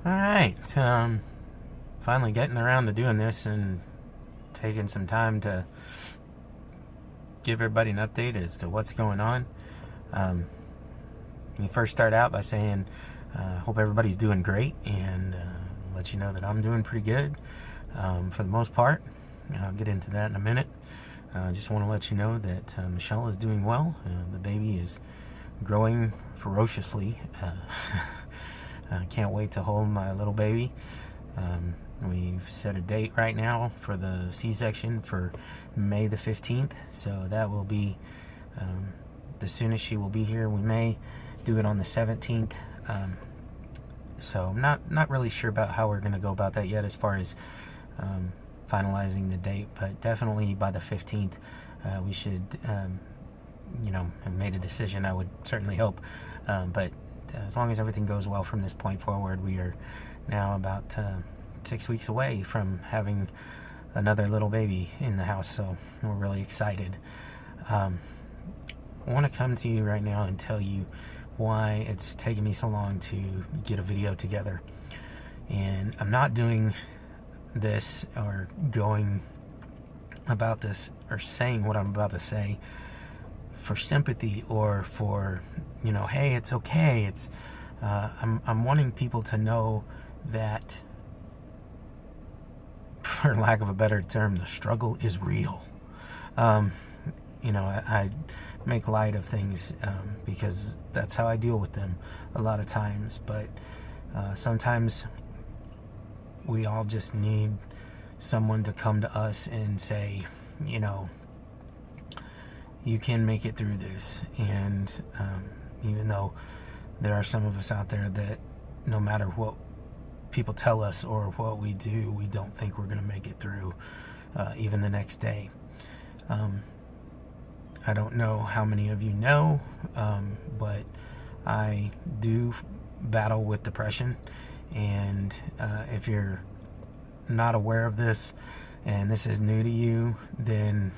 All right. Finally getting around to doing this and taking some time to give everybody an update as to what's going on. You first start out by saying, hope everybody's doing great, and let you know that I'm doing pretty good for the most part. I'll get into that in a minute. Just want to let you know that Michelle is doing well. The baby is growing ferociously. I can't wait to hold my little baby. We've set a date right now for the C-section for May the 15th, so that will be the soonest she will be here. We may do it on the 17th, so I'm not really sure about how we're going to go about that yet as far as finalizing the date, but definitely by the 15th we should have made a decision. I would certainly hope, but as long as everything goes well from this point forward, we are now about 6 weeks away from having another little baby in the house, so we're really excited. I want to come to you right now and tell you why it's taken me so long to get a video together. And I'm not doing this or going about this or saying what I'm about to say for sympathy or for, hey, it's okay. It's I'm wanting people to know that, for lack of a better term, the struggle is real. I make light of things because that's how I deal with them a lot of times, but sometimes we all just need someone to come to us and say, you can make it through this. And even though there are some of us out there that no matter what people tell us or what we do, we don't think we're going to make it through even the next day. I don't know how many of you know, but I do battle with depression. And if you're not aware of this and this is new to you, then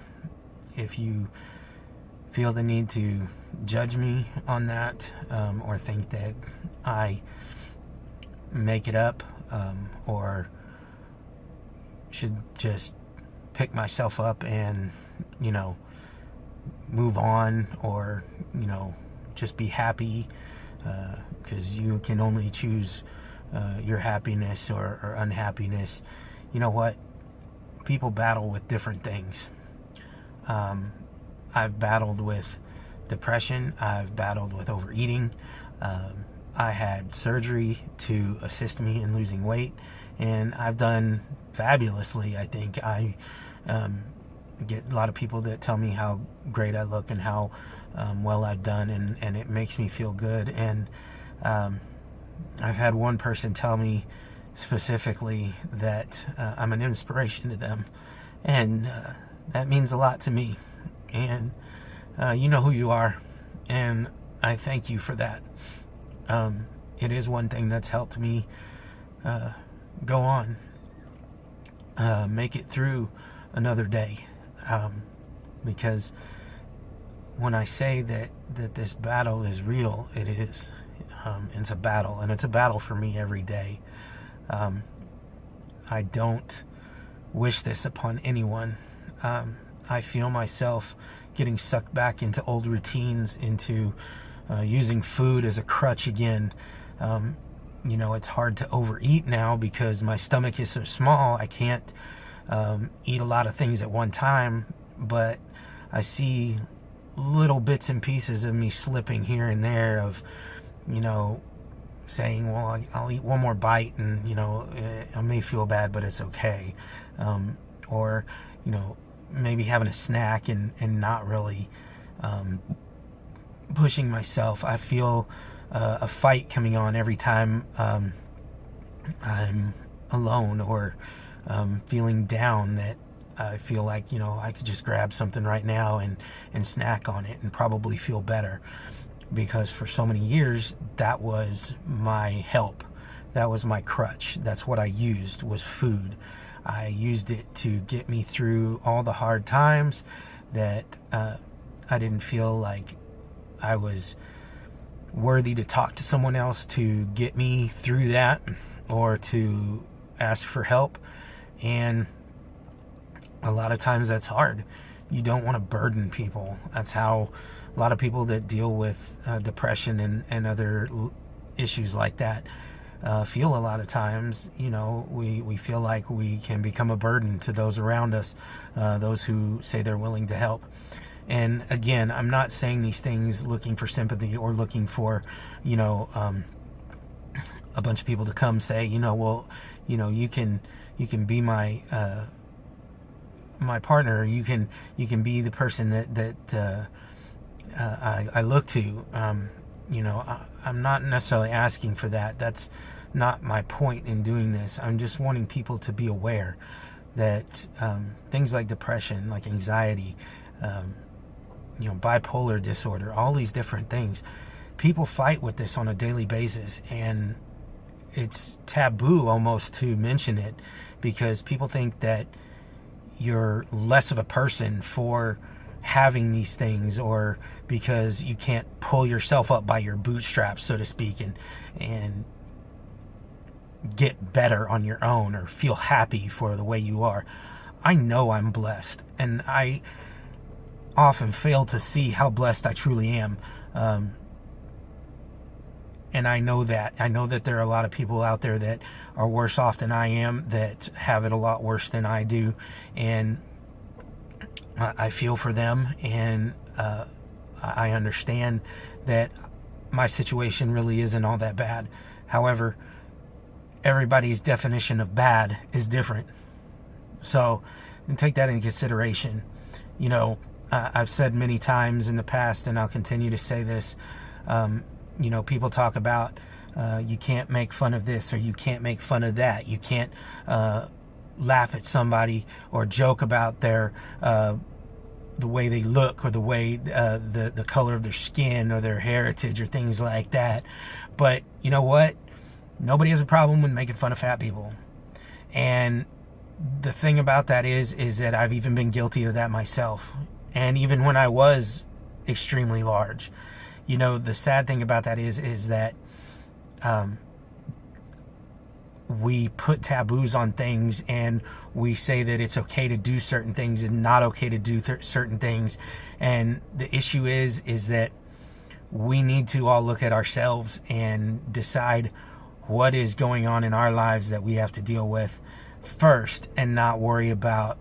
if you feel the need to judge me on that or think that I make it up or should just pick myself up and move on, or just be happy because you can only choose your happiness or unhappiness. You know what? People battle with different things. I've battled with depression. I've battled with overeating. I had surgery to assist me in losing weight, and I've done fabulously. I think I get a lot of people that tell me how great I look and how well I've done, and it makes me feel good. And I've had one person tell me specifically that I'm an inspiration to them, and that means a lot to me. And you know who you are, and I thank you for that. It is one thing that's helped me go on, make it through another day, because when I say that this battle is real, it is. It's a battle, and it's a battle for me every day. I don't wish this upon anyone. I feel myself getting sucked back into old routines, into using food as a crutch again. It's hard to overeat now because my stomach is so small. I can't eat a lot of things at one time, but I see little bits and pieces of me slipping here and there of, saying, well, I'll eat one more bite and, I may feel bad, but it's okay. Or, maybe having a snack and not really pushing myself. I feel a fight coming on every time I'm alone or feeling down, that I feel like, I could just grab something right now and snack on it and probably feel better. Because for so many years, that was my help. That was my crutch. That's what I used, was food. I used it to get me through all the hard times that I didn't feel like I was worthy to talk to someone else to get me through that. or to ask for help. And a lot of times that's hard. You don't want to burden people. That's how a lot of people that deal with depression and other issues like that feel a lot of times. We feel like we can become a burden to those around us, those who say they're willing to help. And again, I'm not saying these things looking for sympathy or looking for, a bunch of people to come say, you can be my partner. You can be the person that I look to. I'm not necessarily asking for that. That's not my point in doing this. I'm just wanting people to be aware that things like depression, like anxiety, bipolar disorder, all these different things, people fight with this on a daily basis, and it's taboo almost to mention it because people think that you're less of a person for having these things, or because you can't pull yourself up by your bootstraps, so to speak, and get better on your own or feel happy for the way you are. I know I'm blessed, and I often fail to see how blessed I truly am. And I know that there are a lot of people out there that are worse off than I am, that have it a lot worse than I do. And I feel for them, and I understand that my situation really isn't all that bad. However, everybody's definition of bad is different. So take that into consideration. I've said many times in the past, and I'll continue to say this, people talk about you can't make fun of this or you can't make fun of that. You can't laugh at somebody or joke about their the way they look, or the way the color of their skin, or their heritage, or things like that. But you know what? Nobody has a problem with making fun of fat people. And the thing about that is that I've even been guilty of that myself. And even when I was extremely large, the sad thing about that is that we put taboos on things, and we say that it's okay to do certain things and not okay to do certain things. And the issue is that we need to all look at ourselves and decide what is going on in our lives that we have to deal with first, and not worry about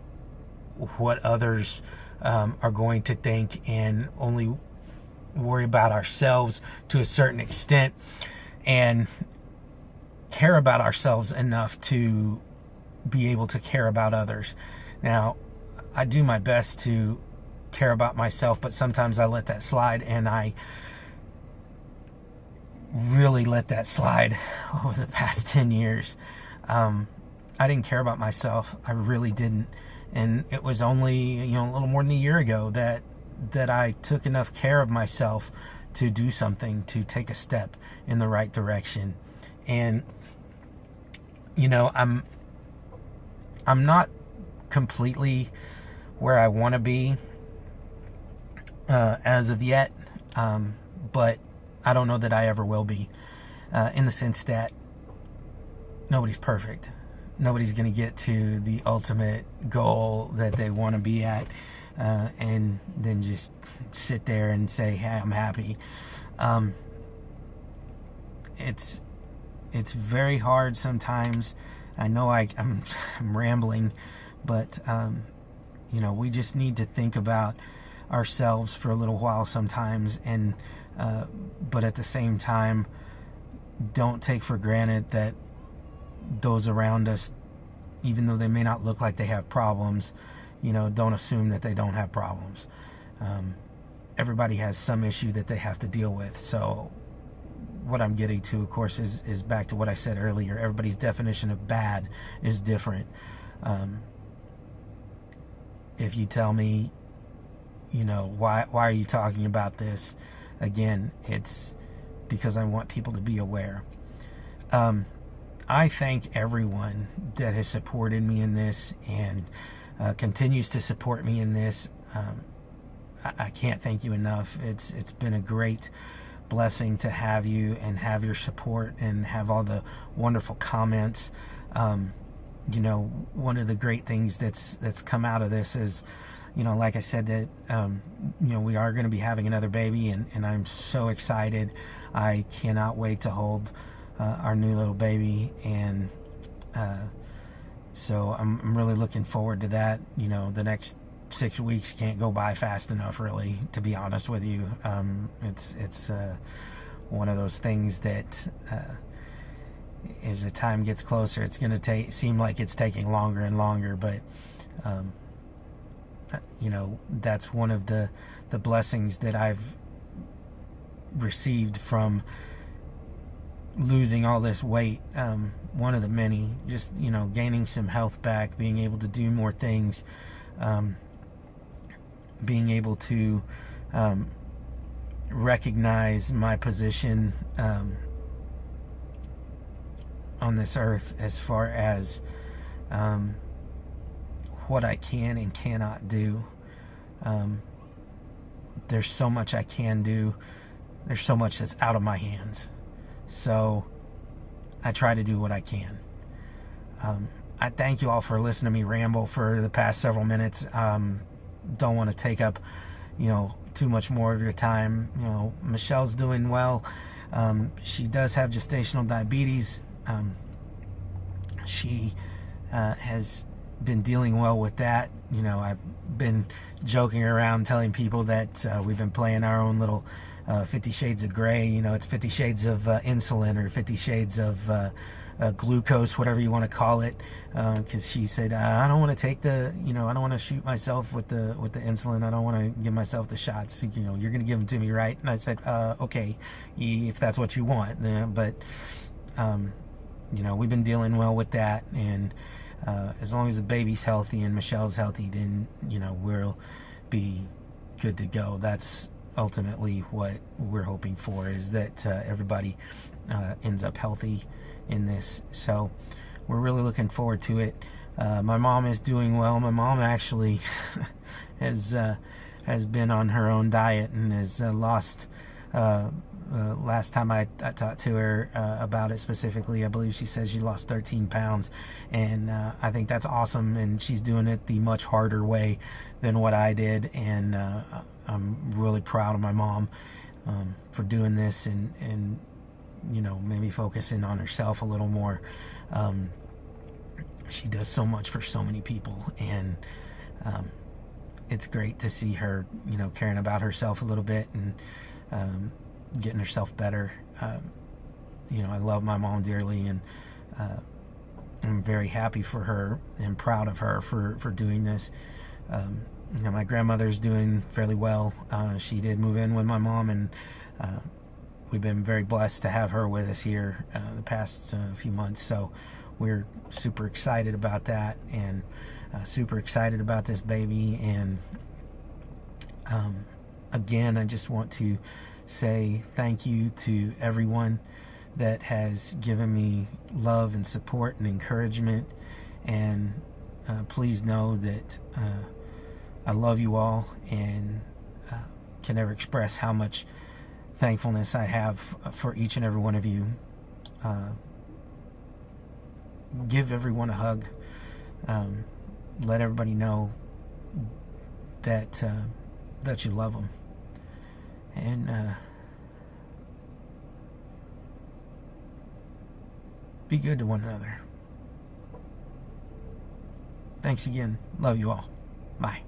what others are going to think, and only worry about ourselves to a certain extent, and care about ourselves enough to be able to care about others. Now, I do my best to care about myself, but sometimes I let that slide, and I really let that slide over the past 10 years. I didn't care about myself. I really didn't. And it was only, a little more than a year ago that I took enough care of myself to do something, to take a step in the right direction. And, I'm not completely where I want to be as of yet, but I don't know that I ever will be, in the sense that nobody's perfect. Nobody's going to get to the ultimate goal that they want to be at, and then just sit there and say, hey, I'm happy. It's very hard sometimes. I know I'm rambling, but we just need to think about ourselves for a little while sometimes, and but at the same time, don't take for granted that those around us, even though they may not look like they have problems, don't assume that they don't have problems. Everybody has some issue that they have to deal with. So what I'm getting to, of course, is back to what I said earlier. Everybody's definition of bad is different. If you tell me, why are you talking about this? Again, it's because I want people to be aware. I thank everyone that has supported me in this, and continues to support me in this. I can't thank you enough. It's been a great blessing to have you and have your support and have all the wonderful comments. You know, one of the great things that's come out of this is, you know, like I said, that you know, we are going to be having another baby, and I'm so excited. I cannot wait to hold our new little baby, and so I'm really looking forward to that. You know, the next 6 weeks can't go by fast enough, really, to be honest with you. It's one of those things that as the time gets closer, it's going to seem like it's taking longer and longer, but you know, that's one of the blessings that I've received from losing all this weight. One of the many, just, you know, gaining some health back, being able to do more things, being able to recognize my position on this earth as far as what I can and cannot do. There's so much I can do. There's so much that's out of my hands. So I try to do what I can. I thank you all for listening to me ramble for the past several minutes. Don't want to take up, you know, too much more of your time. You know, Michelle's doing well. She does have gestational diabetes. She has been dealing well with that. You know, I've been joking around telling people that we've been playing our own little 50 Shades of Gray. You know, it's 50 Shades of insulin, or 50 Shades of glucose, whatever you want to call it, because she said, I don't want to take the, you know, I don't want to shoot myself with the insulin. I don't want to give myself the shots. You know, you're going to give them to me, right? And I said, okay, if that's what you want. But you know, we've been dealing well with that, and as long as the baby's healthy and Michelle's healthy, then, you know, we'll be good to go. That's ultimately what we're hoping for, is that everybody ends up healthy in this. So we're really looking forward to it. My mom is doing well. My mom actually has been on her own diet and has lost, last time I talked to her about it specifically, I believe she says she lost 13 pounds, and I think that's awesome, and she's doing it the much harder way than what I did, and I'm really proud of my mom for doing this, and you know, maybe focusing on herself a little more. She does so much for so many people, and it's great to see her, you know, caring about herself a little bit, and getting herself better. You know, I love my mom dearly, and I'm very happy for her and proud of her for doing this. You know, my grandmother's doing fairly well. She did move in with my mom, and we've been very blessed to have her with us here the past few months. So we're super excited about that, and super excited about this baby. And again, I just want to say thank you to everyone that has given me love and support and encouragement, and please know that I love you all, and can never express how much thankfulness I have for each and every one of you. Give everyone a hug. Let everybody know that that you love them. And be good to one another. Thanks again. Love you all. Bye.